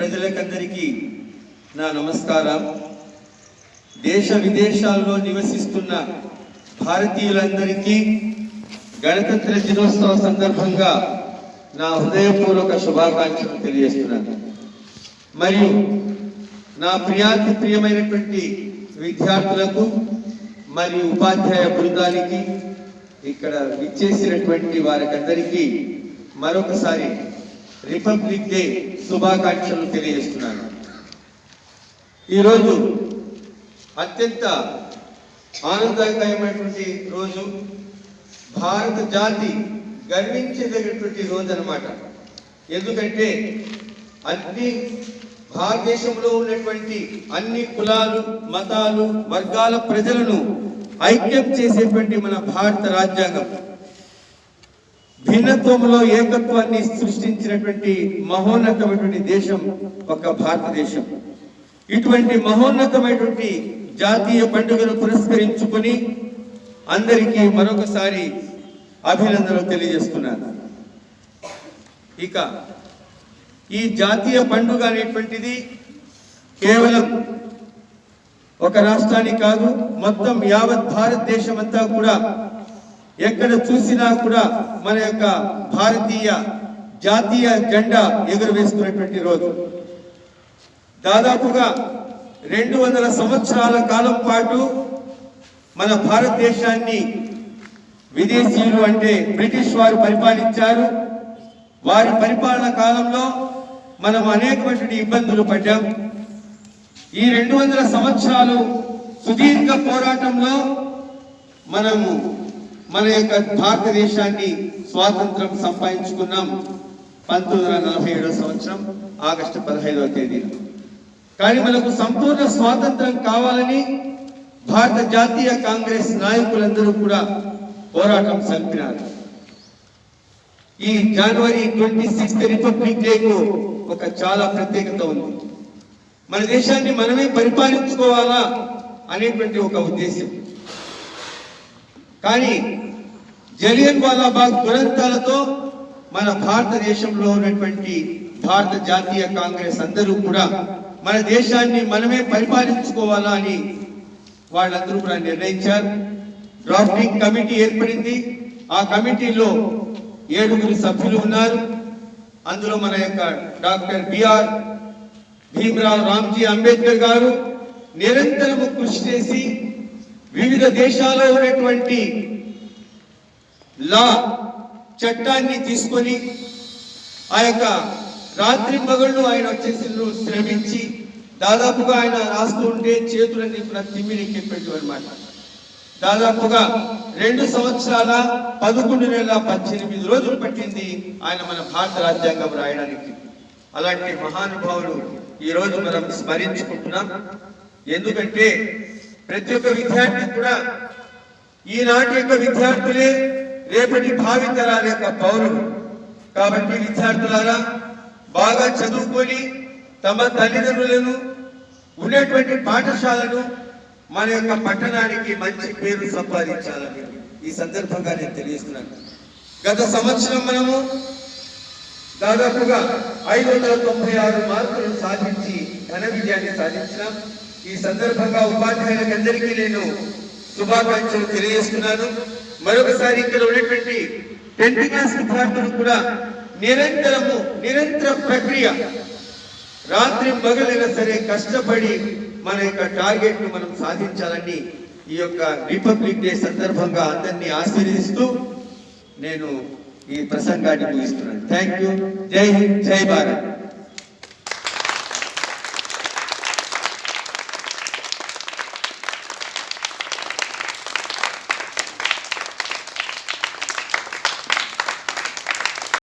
ప్రజలకందరికీ నా నమస్కారం. దేశ విదేశాల్లో నివసిస్తున్న భారతీయులందరికీ గణతంత్ర దినోత్సవ సందర్భంగా నా హృదయపూర్వక శుభాకాంక్షలు తెలియజేస్తున్నాను. మరియు నా ప్రియమైనటువంటి విద్యార్థులకు మరియు ఉపాధ్యాయ బృందానికి, ఇక్కడ విచ్చేసినటువంటి వారికందరికీ మరొకసారి రిపబ్లిక్ డే శుభాకాంక్షలు తెలియజేస్తున్నాను. ఈరోజు అత్యంత ఆనందకరమైనటువంటి రోజు, భారత జాతి గర్వించదగినటువంటి రోజు అన్నమాట. ఎందుకంటే అన్ని భారతదేశంలో ఉన్నటువంటి అన్ని కులాలు, మతాలు, వర్గాల ప్రజలను ఐక్యం చేసేటువంటి మన భారత రాజ్యాంగం, భిన్నత్వంలో ఏకత్వాన్ని సృష్టించినటువంటి మహోన్నతమైనటువంటి దేశం ఒక భారతదేశం. ఇటువంటి మహోన్నతమైనటువంటి జాతీయ పండుగను పురస్కరించుకొని అందరికీ మరొకసారి అభినందనలు తెలియజేస్తున్నాను. ఇక ఈ జాతీయ పండుగ అనేటువంటిది కేవలం ఒక రాష్ట్రానికి కాదు, మొత్తం యావత్ భారతదేశం అంతా కూడా ఎక్కడ చూసినా కూడా మన యొక్క భారతీయ జాతీయ జెండా ఎగురవేస్తున్నటువంటి రోజు. దాదాపుగా 200 సంవత్సరాల కాలం పాటు మన భారతదేశాన్ని విదేశీయులు అంటే బ్రిటిష్ వారు పరిపాలించారు. వారి పరిపాలన కాలంలో మనం అనేకమైనటువంటి ఇబ్బందులు పడ్డాం. ఈ 200 సంవత్సరాలు సుదీర్ఘ పోరాటంలో మనము మన యొక్క భారతదేశాన్ని స్వాతంత్రం సంపాదించుకున్నాం 1947 సంవత్సరం ఆగస్టు 15వ తేదీన. కానీ మనకు సంపూర్ణ స్వాతంత్రం కావాలని భారత జాతీయ కాంగ్రెస్ నాయకులందరూ కూడా పోరాటం సల్పినారు. ఈ జనవరి 26 రిపబ్లిక్ డేకు ఒక చాలా ప్రత్యేకత ఉంది. మన దేశాన్ని మనమే పరిపాలించుకోవాలా అనేటువంటి ఒక ఉద్దేశం. కానీ జలియన్ వాలాబాగ్ దురంతాలతో మన భారతదేశంలో ఉన్నటువంటి భారత జాతీయ కాంగ్రెస్ అందరూ కూడా మన దేశాన్ని మనమే పరిపాలించుకోవాలా అని వాళ్ళందరూ కూడా నిర్ణయించారు. డ్రాఫ్టింగ్ కమిటీ ఏర్పడింది. ఆ కమిటీలో 7 సభ్యులు ఉన్నారు. అందులో మన యొక్క డాక్టర్ బిఆర్ భీమ్రావ్ రామ్జీ అంబేద్కర్ గారు నిరంతరము కృషి చేసి వివిధ దేశాల్లో ఉన్నటువంటి లా చట్టాన్ని తీసుకొని ఆ యొక్క రాత్రి పగళ్ళు ఆయన వచ్చేసి శ్రమించి దాదాపుగా ఆయన రాస్తూ ఉంటే చేతులన్నీ కూడా తిమ్మిరెక్కిపెట్టు అనమాట. దాదాపుగా 2 సంవత్సరాల 11 నెలల 18 రోజులు పట్టింది ఆయన మన భారత రాజ్యాంగం రాయడానికి. అలాంటి మహానుభావులు ఈరోజు మనం స్మరించుకుంటున్నాం. ఎందుకంటే ప్రతి ఒక్క విద్యార్థి కూడా ఈనాటి యొక్క విద్యార్థులే రేపటి భావితరాల యొక్క పౌరులు. కాబట్టి విద్యార్థులారా బాగా చదువుకొని తమ తల్లిదండ్రులను ఉన్నటువంటి పాఠశాలను మన యొక్క పట్టణానికి మంచి పేరు సంపాదించాలని ఈ సందర్భంగా నేను తెలియజేస్తున్నాను. గత సంవత్సరం మనము దాదాపుగా 596 మార్కులను సాధించి ఘన విజయాన్ని సాధించినాం. ఈ సందర్భంగా ఉపాధ్యాయులకు అందరికీ నేను శుభాకాంక్షలు తెలియజేస్తున్నాను. మరొకసారి ఇక్కడ ఉన్నటువంటి 10th క్లాస్ విద్యార్థులు కూడా నిరంతర ప్రక్రియ, రాత్రి పగలైనా సరే కష్టపడి మన యొక్క టార్గెట్ ను మనం సాధించాలని ఈ యొక్క రిపబ్లిక్ డే సందర్భంగా అందరినీ ఆశీర్వదిస్తూ నేను ఈ ప్రసంగాన్ని ముగిస్తున్నాను. Thank you. జై హింద్, జై భారత్.